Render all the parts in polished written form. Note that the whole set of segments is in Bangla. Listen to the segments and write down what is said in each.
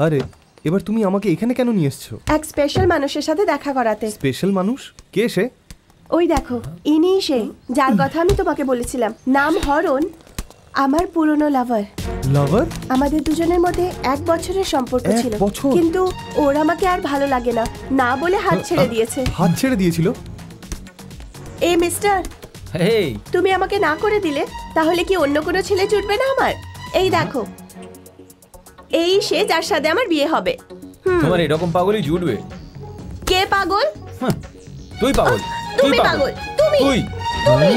আরে এবার তুমি আমাকে এখানে কেন নিয়ে এসছো? এক স্পেশাল মানুষের সাথে দেখা করাতে। স্পেশাল মানুষ? কে সে? ওই দেখো, ইনি সে যার কথা আমি তোমাকে বলেছিলাম। নাম হরণ, আমার পুরনো লাভার। লাভার? আমাদের দুজনের মধ্যে 1 বছরের সম্পর্ক ছিল, কিন্তু ওর আমাকে আর ভালো লাগে না, না বলে হাত ছেড়ে দিয়েছে। হাত ছেড়ে দিয়েছিল? এই মিস্টার, তুমি আমাকে না করে দিলে তাহলে কি অন্য কোনো ছেলে জুটবে না আমার? এই দেখো, এই সে যার সাথে আমার বিয়ে হবে। তোমার এরকম পাগলই জুটবে? কে পাগল? তুই পাগল। তুমি পাগল। তুমি তুমি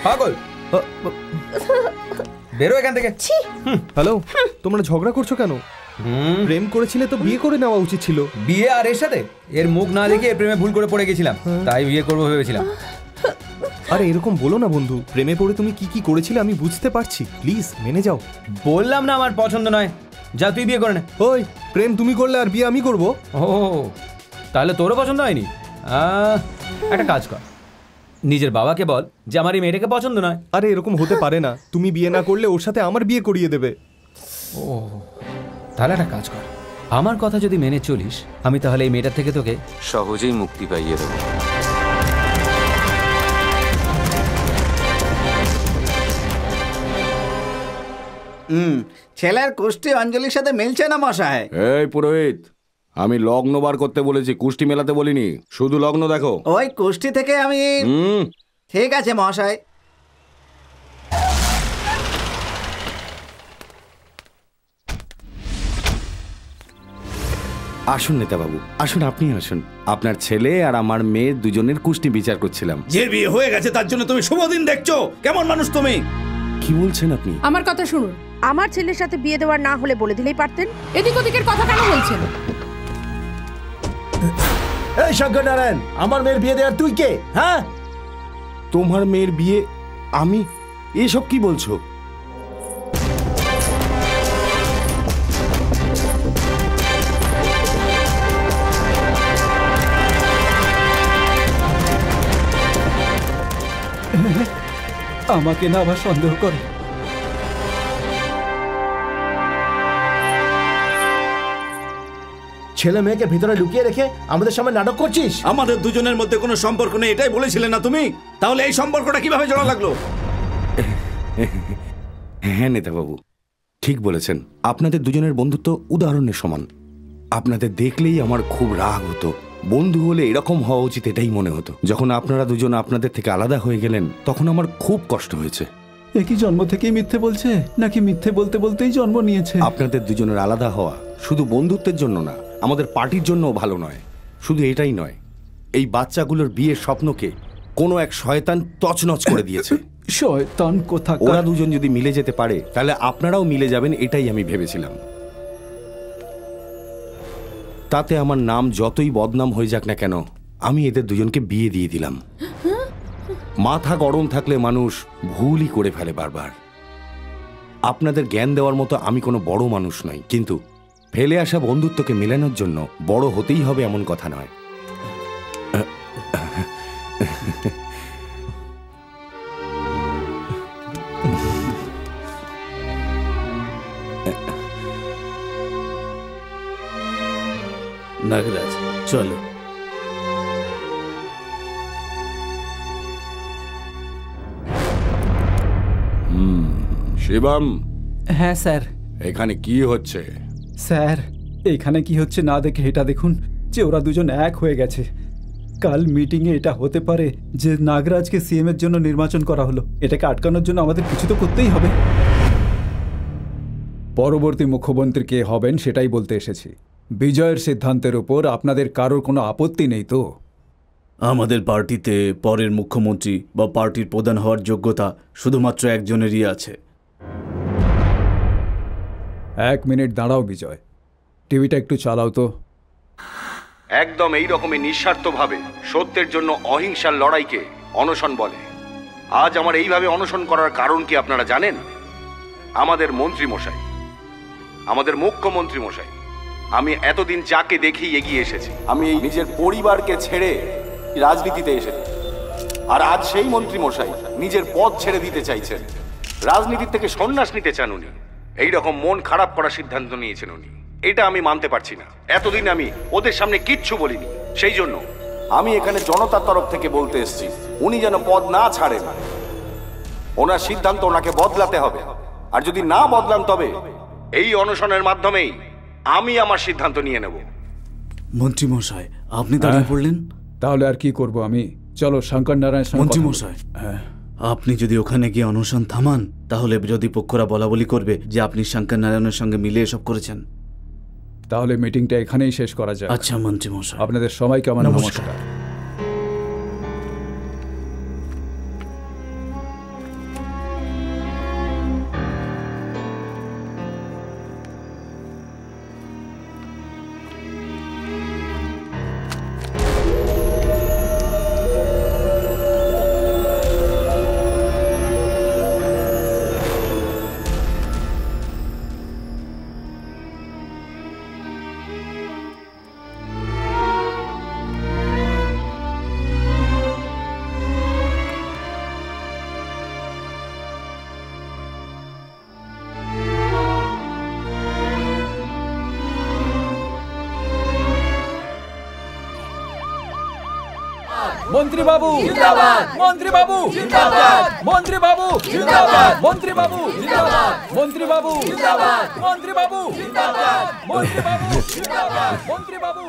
পাগল। বেরো এখান থেকে। হ্যালো, তোমরা ঝগড়া করছো কেন? প্রেম করেছিলে তো বিয়ে করে নেওয়া উচিত ছিল। বিয়ে আর এর সাথে? এর মুখ না দেখে এর প্রেমে ভুল করে পড়ে গেছিলাম, তাই বিয়ে করবো ভেবেছিলাম। আরে এরকম বলো না বন্ধু, প্রেমে পড়ে তুমি কি কি করেছিলে আমি বুঝতে পারছি, প্লিজ মেনে যাও। বললাম না আমার পছন্দ নয়, যা তুই বিয়ে করে নে। ওই, প্রেম তুমি করলে আর বিয়ে আমি করব? ও তাহলে তোরও পছন্দ হয়নি? একটা কাজ কর, নিজের বাবাকে বল যে আমার এই মেয়েটাকে পছন্দ নয়। আরে এরকম হতে পারে না, তুমি বিয়ে না করলে ওর সাথে আমার বিয়ে করিয়ে দেবে। ও তাহলে একটা কাজ কর, আমার কথা যদি মেনে চলিস আমি তাহলে এই মেয়েটার থেকে তোকে সহজেই মুক্তি পাইয়ে দেবো। ছেলের কুষ্টি অঞ্জলির সাথে মিলছে না মশাই। এই পুরোহিত, আমি লগ্ন বার করতে বলেছি, কুষ্টি মেলাতে বলিনি। শুধু লগ্ন দেখো। ওই কুষ্টি থেকে আমি। ঠিক আছে মশাই। আসুন নেতাবাবু, আসুন, আপনি আসুন। আপনার ছেলে আর আমার মেয়ের দুজনের কুষ্টি বিচার করছিলাম। যে বিয়ে হয়ে গেছে তার জন্য তুমি শুভ দিন দেখছো? কেমন মানুষ তুমি? কি বলছেন আপনি? আমার কথা শুনুন, আমার ছেলের সাথে বিয়ে দেওয়ার না হলে বলে দিলেই পারতেন। এদিক ওদিকের কথা কেন বলছেন? এই শঙ্কর নারায়ণ, আমার মেয়ের বিয়ে দেওয়ার তুই কে? হ্যাঁ, তোমার মেয়ের বিয়ে আমি? এসব কি বলছো? আমাকে না আবার সন্দেহ করে। ছেলে মেয়েকে ভিতরে লুকিয়ে রেখে আমাদের সামনে নাটক করছিস? আমাদের দুজনের মধ্যে কোনো সম্পর্ক নেই এটাই বলেছিলে না তুমি? তাহলে এই সম্পর্কটা কিভাবে জোড়া লাগলো? হ্যাঁ নেতাবাবু, ঠিক বলেছেন। আপনাদের দুজনের বন্ধুত্ব উদাহরণের সমান। আপনাদের দেখলেই আমার খুব রাগ হতো। বন্ধু হলে এরকম হওয়া উচিত, এটাই মনে হতো। যখন আপনারা দুজন আপনাদের থেকে আলাদা হয়ে গেলেন তখন আমার খুব কষ্ট হয়েছে। এ কি জন্ম থেকেই মিথ্যে বলছে, নাকি মিথ্যে বলতে বলতেই জন্ম নিয়েছে? আপনাদের দুজনের আলাদা হওয়া শুধু বন্ধুত্বের জন্য না, আমাদের পার্টির জন্যও ভালো নয়। শুধু এটাই নয়, এই বাচ্চাগুলোর বিয়ের স্বপ্নকে কোনো এক শয়তান তছনছ করে দিয়েছে। শয়তান কোথাকার! ওরা দুজন যদি মিলে যেতে পারে তাহলে আপনারাও মিলে যাবেন, এটাই আমি ভেবেছিলাম। তাতে আমার নাম যতই বদনাম হয়ে যাক না কেন, আমি এদের দুজনকে বিয়ে দিয়ে দিলাম। মাথা গরম থাকলে মানুষ ভুলই করে ফেলে বারবার। আপনাদের জ্ঞান দেওয়ার মতো আমি কোনো বড় মানুষ নই, কিন্তু ফেলে আসা বন্ধুত্বকে মেলানোর জন্য বড় হতেই হবে এমন কথা নয়। নাগরাজ চলো। শিবম। হ্যাঁ স্যার। এখানে কি হচ্ছে? স্যার, এখানে কি হচ্ছে না দেখে এটা দেখুন যে ওরা দুজন এক হয়ে গেছে। কাল মিটিংয়ে এটা হতে পারে যে নাগরাজকে সিএম এর জন্য নির্বাচন করা হলো। এটাকে আটকানোর জন্য আমাদের কিছু তো করতেই হবে। পরবর্তী মুখ্যমন্ত্রী কে হবেন সেটাই বলতে এসেছি। বিজয়ের সিদ্ধান্তের উপর আপনাদের কারোর কোনো আপত্তি নেই তো? আমাদের পার্টিতে পরের মুখ্যমন্ত্রী বা পার্টির প্রধান হওয়ার যোগ্যতা শুধুমাত্র একজনেরই আছে। 1 মিনিট দাঁড়াও বিজয়, টিভিটা একটু চালাও তো। একদম এই রকমই নিঃস্বার্থভাবে সত্যের জন্য অহিংসার লড়াইকে অনশন বলে। আজ আমার এইভাবে অনশন করার কারণ কি আপনারা জানেন? আমাদের মন্ত্রী মশাই, আমাদের মুখ্যমন্ত্রী মশাই আমি এতদিন যাকে দেখেই এগিয়ে এসেছি, আমি এই নিজের পরিবারকে ছেড়ে রাজনীতিতে এসেছি। আর আজ সেই মন্ত্রী মশাই নিজের পদ ছেড়ে দিতে চাইছেন, রাজনীতির থেকে সন্ন্যাস নিতে চান উনি। এইরকম মন খারাপ করার সিদ্ধান্ত নিয়েছেন উনি, এটা আমি মানতে পারছি না। এতদিন আমি ওদের সামনে কিচ্ছু বলিনি, সেই জন্য আমি এখানে জনতার তরফ থেকে বলতে এসেছি উনি যেন পদ না ছাড়েন। ওনার সিদ্ধান্ত ওনাকে বদলাতে হবে, আর যদি না বদলান তবে এই অনশনের মাধ্যমেই আমি আমার সিদ্ধান্ত নিয়ে নেব। মন্ত্রী মশাই, আপনি দাঁড়িয়ে পড়লেন। তাহলে আর কি করব আমি? চলো শঙ্কর নারায়ণ। মন্ত্রী মশাই, আপনি যদি ওখানে গিয়ে অনশন থামান, তাহলে বিরোধী পক্ষরা বলাবলি করবে যে আপনি শঙ্কর নারায়ণের সঙ্গে মিলে এসব করেছেন। তাহলে মিটিংটা এখানেই শেষ করা যায়। আচ্ছা মন্ত্রী মশাই, আপনাদের সবাইকে আমার নমস্কার। মন্ত্রী বাবু জিন্দাবাদ, মন্ত্রী বাবু জিন্দাবাদ, মন্ত্রী বাবু জিন্দাবাদ, মন্ত্রী বাবু জিন্দাবাদ, মন্ত্রী বাবু জিন্দাবাদ, মন্ত্রী বাবু জিন্দাবাদ, মন্ত্রী বাবু জিন্দাবাদ, মন্ত্রী বাবু।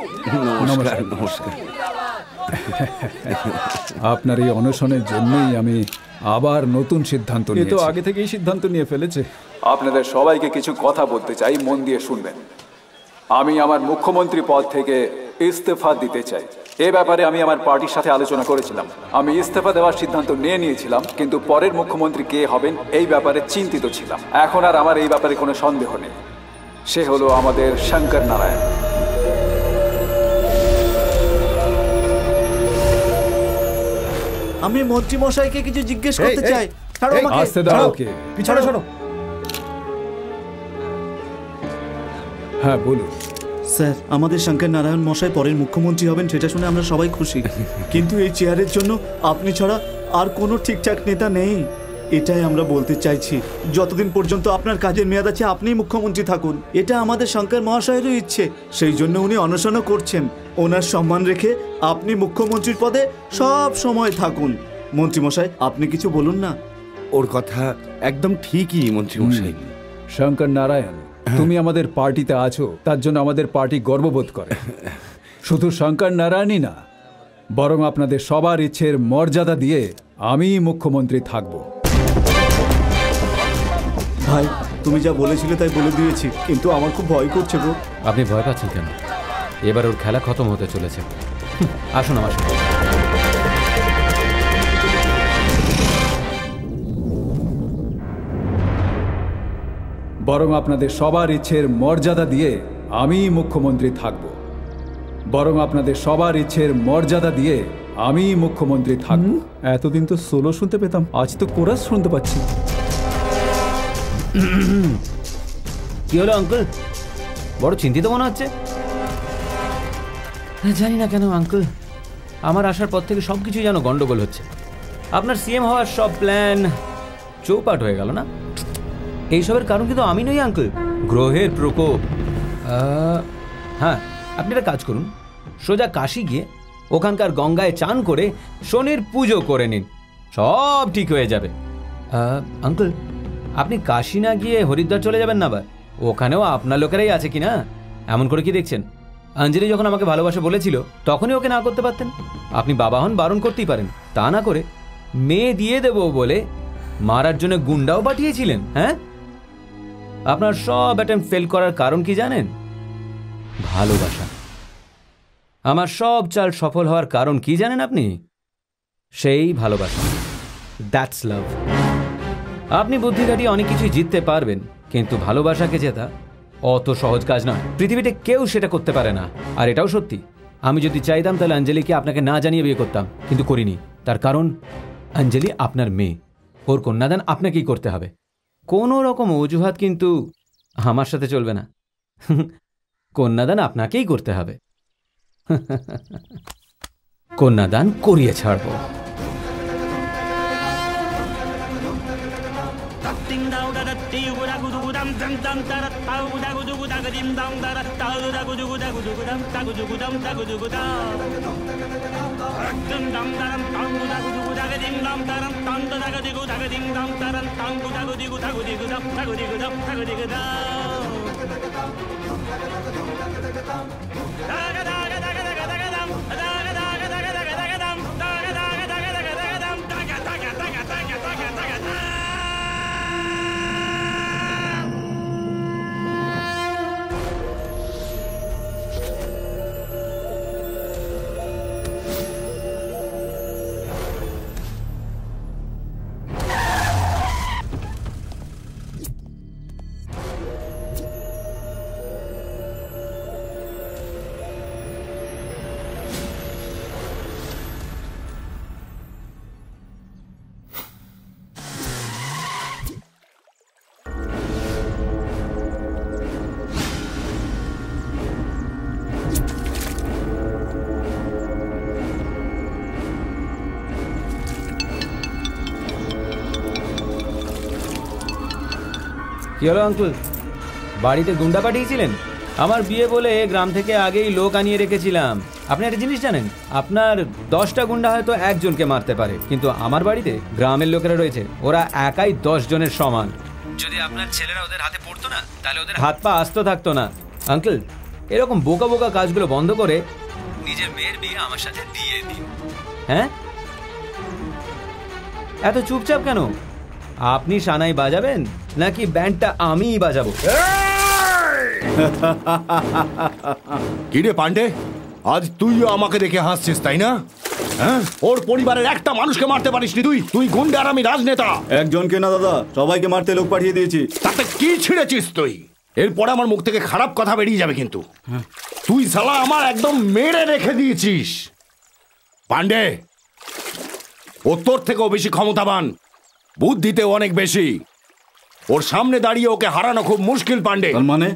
নমস্কার নমস্কার। আপনার এই অনশনের জন্যই আমি আবার নতুন সিদ্ধান্ত নিয়েছি। তো আগে থেকেই সিদ্ধান্ত নিয়ে ফেলেছে। আপনাদের সবাইকে কিছু কথা বলতে চাই, মন দিয়ে শুনবেন। আমি আমার মুখ্যমন্ত্রী পদ থেকে ইস্তফা দিতে চাই। এ ব্যাপারে আমি আমার পার্টির সাথে আলোচনা করেছিলাম। আমি ইস্তফা দেওয়ার সিদ্ধান্ত নিয়েছিলাম, কিন্তু পরের মুখ্যমন্ত্রী কে হবেন এই ব্যাপারে চিন্তিত ছিলাম। এখন আর আমার এই ব্যাপারে কোনো সন্দেহ নেই, সে হলো আমাদের শঙ্কর নারায়ণ। আমি মন্ত্রী মশাইকে কিছু জিজ্ঞেস করতে চাই। আস্তে দাও ওকে। পিছনে শোনো। হ্যাঁ বলুন। স্যার, আমাদের শঙ্কর নারায়ণ মশাই পরের মুখ্যমন্ত্রী হবেন, সেটা শুনে আমরা সবাই খুশি। কিন্তু এই চেয়ারের জন্য আপনি ছাড়া আর কোনো ঠিকঠাক নেতা নেই। এটাই আমরা বলতে চাইছি। যতদিন পর্যন্ত আপনার কাজের মেয়াদ আছে আপনিই মুখ্যমন্ত্রী থাকুন, এটা আমাদের শঙ্কর মহাশয়েরও ইচ্ছে। সেই জন্য উনি অনশনও করছেন। ওনার সম্মান রেখে আপনি মুখ্যমন্ত্রীর পদে সব সময় থাকুন। মন্ত্রী মশাই, আপনি কিছু বলুন না। ওর কথা একদম ঠিকই মন্ত্রী মশাই। শঙ্কর নারায়ণ, তুমি আমাদের পার্টিতে আছো, তার জন্য আমাদের পার্টি গর্ববোধ করে। শুধু শঙ্কর নারায়ণই না, বরং আপনাদের সবার ইচ্ছের মর্যাদা দিয়ে আমি মুখ্যমন্ত্রী থাকব। ভাই, তুমি যা বলেছিলে তাই বলে দিয়েছি, কিন্তু আমার খুব ভয় করছে গো। আপনি ভয় পাচ্ছেন কেন? এবার ওর খেলা খতম হতে চলেছে। আসুন আমার সাথে। বরং আপনাদের সবার ইচ্ছের মর্যাদা দিয়ে আমি মুখ্যমন্ত্রী থাকব। বরং আপনাদের সবার ইচ্ছের মর্যাদা দিয়ে আমি মুখ্যমন্ত্রী থাকব। এতদিন তো সোলো শুনতে পেতাম, আজ তো কোরাস শুনতে পাচ্ছি। কি হলো আঙ্কেল, বড় চিন্তিত মনে হচ্ছে? জানি না কেন আঙ্কেল, আমার আসার পর থেকে সবকিছু যেন গন্ডগোল হচ্ছে। আপনার সিএম হওয়ার সব প্ল্যান চৌপাট হয়ে গেল না? এইসবের কারণ কিন্তু আমি নই আঙ্কেল, গ্রহের প্রকোপ। হ্যাঁ, আপনি একটা কাজ করুন, সোজা কাশী গিয়ে ওখানকার গঙ্গায় চান করে শনির পুজো করে নিন, সব ঠিক হয়ে যাবে। আঙ্কেল, আপনি কাশী না গিয়ে হরিদ্বার চলে যাবেন না? আবার ওখানেও আপনার লোকেরাই আছে কি না? এমন করে কি দেখছেন? অঞ্জলি যখন আমাকে ভালোবাসা বলেছিল তখনই ওকে না করতে পারতেন। আপনি বাবা হন, বারণ করতেই পারেন, তা না করে মেয়ে দিয়ে দেবো বলে মারার জন্য গুন্ডাও পাঠিয়েছিলেন। হ্যাঁ, আপনার সব অ্যাটেম্প ফেল করার কারণ কি জানেন? ভালোবাসা। আমার সব চাল সফল হওয়ার কারণ কি জানেন আপনি? সেই ভালোবাসা। দ্যাটস লাভ। আপনি বুদ্ধি খাটিয়ে অনেক কিছুই জিততে পারবেন, কিন্তু ভালোবাসাকে জেতা অত সহজ কাজ নয়। পৃথিবীতে কেউ সেটা করতে পারে না। আর এটাও সত্যি, আমি যদি চাইতাম তাহলে অঞ্জলিকে আপনাকে না জানিয়ে বিয়ে করতাম, কিন্তু করিনি। তার কারণ অঞ্জলি আপনার মেয়ে, ওর কন্যাদান আপনাকেই করতে হবে। কোনো রকম অজুহাত কিন্তু আমার সাথে চলবে না। কন্যাদান আপনাকেই করতে হবে। কন্যাদান করিয়ে ছাড়বো। কি হলো আঙ্কুল, বাড়িতে গুন্ডা পাঠিয়েছিলেন? আমার বিয়ে বলে গ্রাম থেকে আগেই লোক আনিয়ে রেখেছিলাম। আপনি একটা জিনিস জানেন, আপনার 10টা গুন্ডা হয়তো একজনকে মারতে পারে, কিন্তু আমার বাড়িতে গ্রামের লোকেরা রয়েছে, ওরা একাই 10 জনের সমান। যদি আপনার ছেলেরা ওদের হাতে পড়তো না, তাহলে ওদের হাত পা আস্ত থাকতো না। আঙ্কেল, এরকম বোকা বোকা কাজগুলো বন্ধ করে নিজের মেয়ের বিয়ে আমার সাথে দিয়ে দিন। হ্যাঁ, এত চুপচাপ কেন? আপনি সানাই বাজাবেন নাকি ব্যান্ডটা আমিই বাজাবো? কিরে পান্ডে, আজ তুইও আমাকে দেখে হাসছিস তাই না? হ্যাঁ, ওর পরিবারের একটা মানুষকে মারতে পারিসনি তুই? তুই গুন্ডা আর আমি রাজনেতা। একজনকে না দাদা, সবাইকে মারতে লোক পাঠিয়ে দিয়েছি। তাতে কি ছিঁড়েছিস তুই? এরপরে আমার মুখ থেকে খারাপ কথা বেরিয়ে যাবে কিন্তু। তুই শালা আমার একদম মেরে রেখে দিয়েছিস। পান্ডে, ও তোর থেকেও বেশি ক্ষমতাবান, বুদ্ধিতেও অনেক বেশি। ওর সামনে দাঁড়িয়ে ওকে হারানো খুব মুশকিল পান্ডে। মানে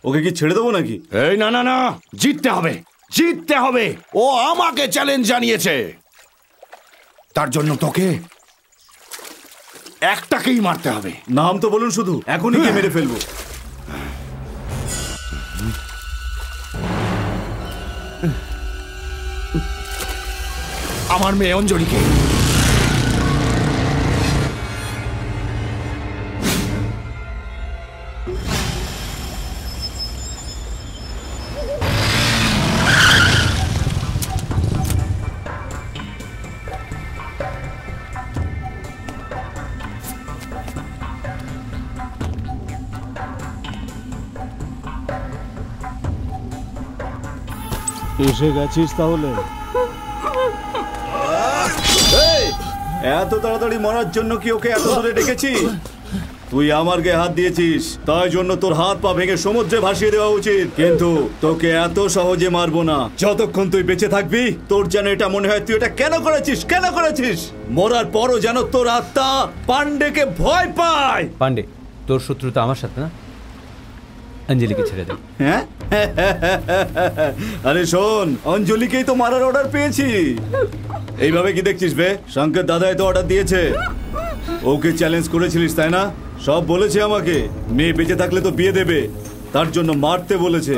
ওকে কি ছেড়ে দেবো নাকি? এই না না না, জিততে হবে, জিততে হবে। ও আমাকে চ্যালেঞ্জ জানিয়েছে, তার জন্য তোকে একটাকেই মারতে হবে। নাম তো বলুন শুধু, এখনই কে মেরে ফেলবো। আমার মেয়ে অঞ্জলিকে। এসে গেছিস তাহলে? এত তাড়াতাড়ি মরার জন্য কি ওকে এত দূরে ডেকেছি? তুই আমার গায়ে হাত দিয়েছিস, তাই জন্য তোর হাত পা ভেঙে সমুদ্রে ভাসিয়ে দেওয়া উচিত। কিন্তু তোকে এত সহজে মারবো না। যতক্ষণ তুই বেঁচে থাকবি, তোর যেন এটা মনে হয় তুই এটা কেন করেছিস, কেন করেছিস। মরার পরও যেন তোর আত্মা পান্ডেকে ভয় পায়। পান্ডে, তোর শত্রুতা আমার সাথে না, অঞ্জলিকে ছেড়ে দে। হ্যাঁ, আরে শোন, অঞ্জলিকেই তো মারার অর্ডার পেয়েছি। এইভাবে কি দেখছিস বে? শঙ্কর দাদাই তো অর্ডার দিয়েছে। ওকে চ্যালেঞ্জ করেছিলিস তাই না? সব বলেছে আমাকে, মেয়ে বেঁচে থাকলে তো বিয়ে দেবে, তার জন্য মারতে বলেছে।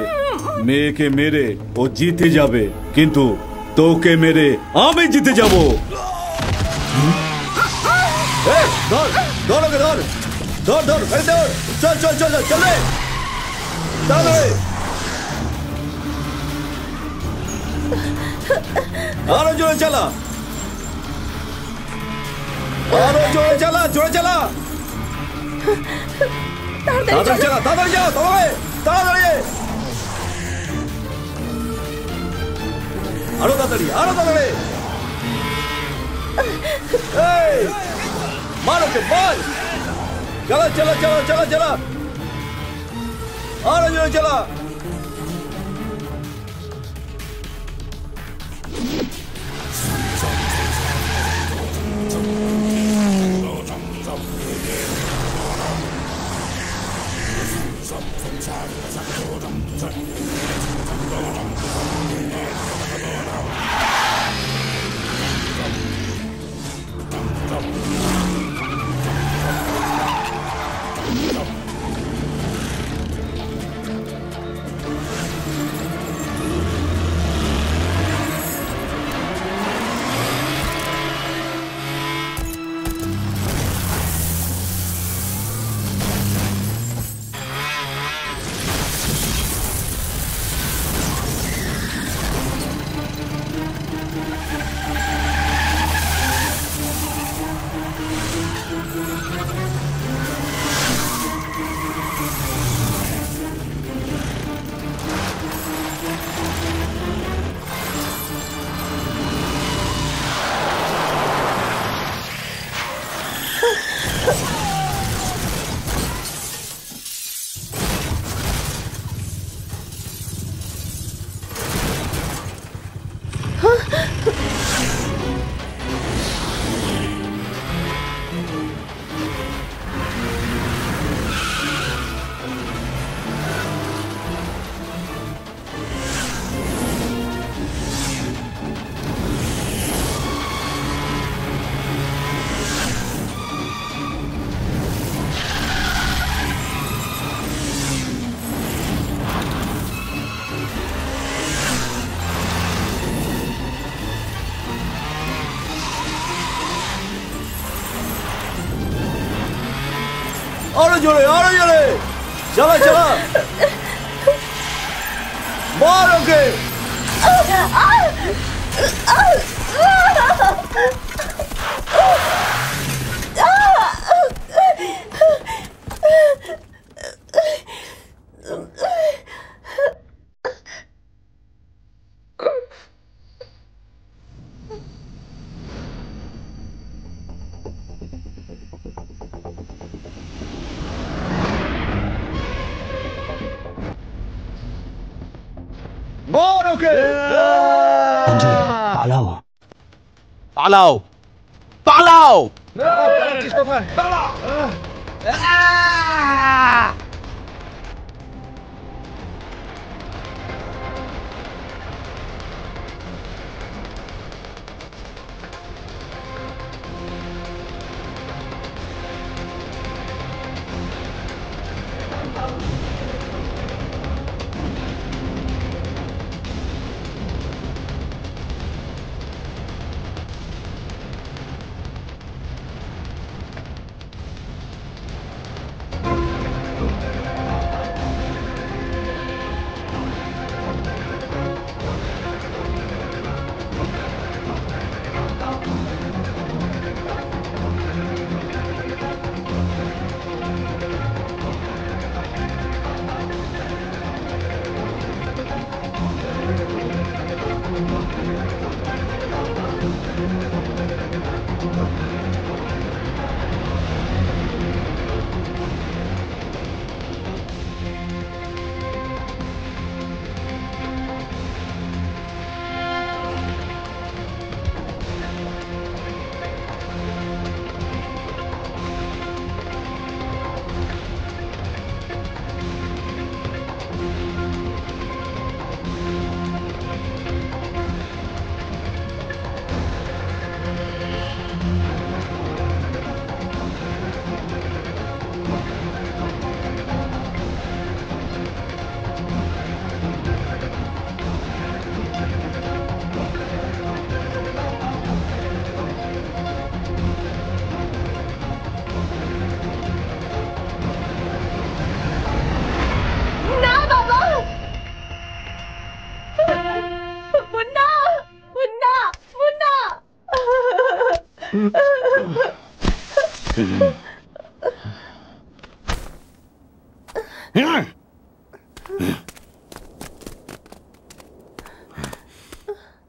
মেয়েকে মেরে ও জিতে যাবে, কিন্তু তোকে মেরে আমি জিতে যাব। ধর ধর ওকে, ধর ধর ধর, ধর, চল চল চল চল রে। আরো জোরে চালা, আরো জোরে চালা, জোরে চালা, তাড়াতাড়ি চালা, তাড়াতাড়ি চালা, তাড়াতাড়ি, আরো তাড়াতাড়ি, আরো তাড়াতাড়ি। মার ওকে, মার, চালা চালা চালা চালা চালা, আরো জোরে চালা। আরো জোরে, আরো জোরে, চালা চালা, মার ওকে। পালাও পালাও পালাও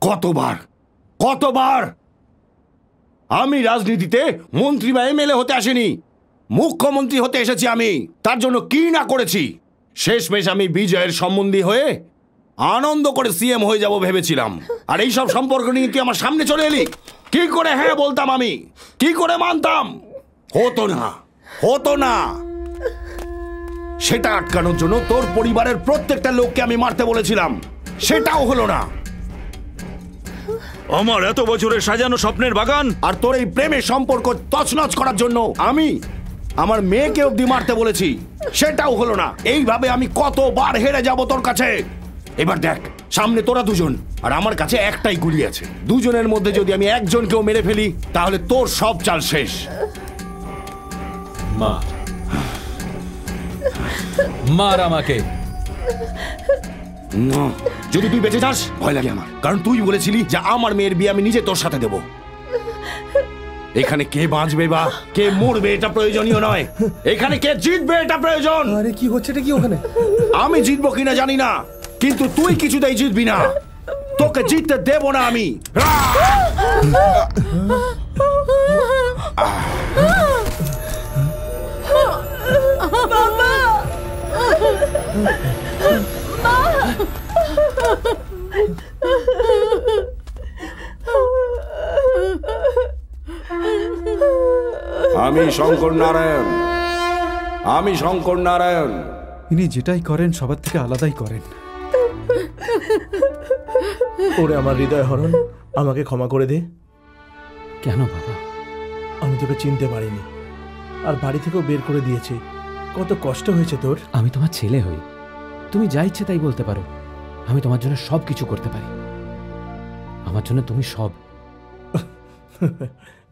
কতবার কতবার আমি রাজনীতিতে মন্ত্রী বা এমএলএ হতে আসিনি, মুখ্যমন্ত্রী হতে এসেছি আমি। তার জন্য কি না করেছি। শেষমেশ আমি বিজয়ের সম্বন্ধী হয়ে আনন্দ করে সিএম হয়ে যাব ভেবেছিলাম, আর এই সব সম্পর্ক নিয়ে তুই আমার সামনে চলে এলি। কি করে হ্যাঁ বলতাম আমি, কি করে মানতাম? হতো না, হতো না। সেটা আটকানোর জন্য তোর পরিবারের প্রত্যেকটা লোককে আমি মারতে বলেছিলাম, সেটাও হলো না। আমার এত বছরের সাজানো স্বপ্নের বাগান আর তোর এই প্রেমের সম্পর্ক তছনছ করার জন্য আমি আমার মেয়েকে অব্দি মারতে বলেছি, সেটাও হলো না। এইভাবে আমি কতবার হেরে যাব তোর কাছে। এবার দেখ, সামনে তোরা দুজন আর আমার কাছে একটাই গুলি আছে। দুজনের মধ্যে যদি আমি একজনকেও মেরে ফেলি তাহলে তোর সব চাল শেষ। মা, মার আমাকে। না, যদি তুই বেঁচে যাস ভয় লাগে আমার, কারণ তুই বলেছিলি যে আমার মেয়ের বিয়ে আমি নিজে তোর সাথে দেব। এখানে কে বাঁচবে বা কে মরবে এটা প্রয়োজনীয় নয়, এখানে কে জিতবে এটা প্রয়োজন। আরে কি হচ্ছে এটা কি ওখানে? আমি জিতবো কিনা জানি না, কিন্তু তুই কিছুতেই জিতবি না। তোকে জিততে দেব না আমি। আমি শঙ্কর নারায়ণ, আমি শঙ্কর নারায়ণ। ইনি যেটাই করেন সবার থেকে আলাদাই করেন। ওরে আমার হৃদয় হরণ, আমাকে ক্ষমা করে দে। কেন বাবা? আমি তোকে চিনতে পারিনি, আর বাড়ি থেকেও বের করে দিয়েছি। কত কষ্ট হয়েছে তোর। আমি তোমার ছেলে হই, তুমি যা ইচ্ছে তাই বলতে পারো। আমি তোমার জন্য সব কিছু করতে পারি। আমার জন্য তুমি সব।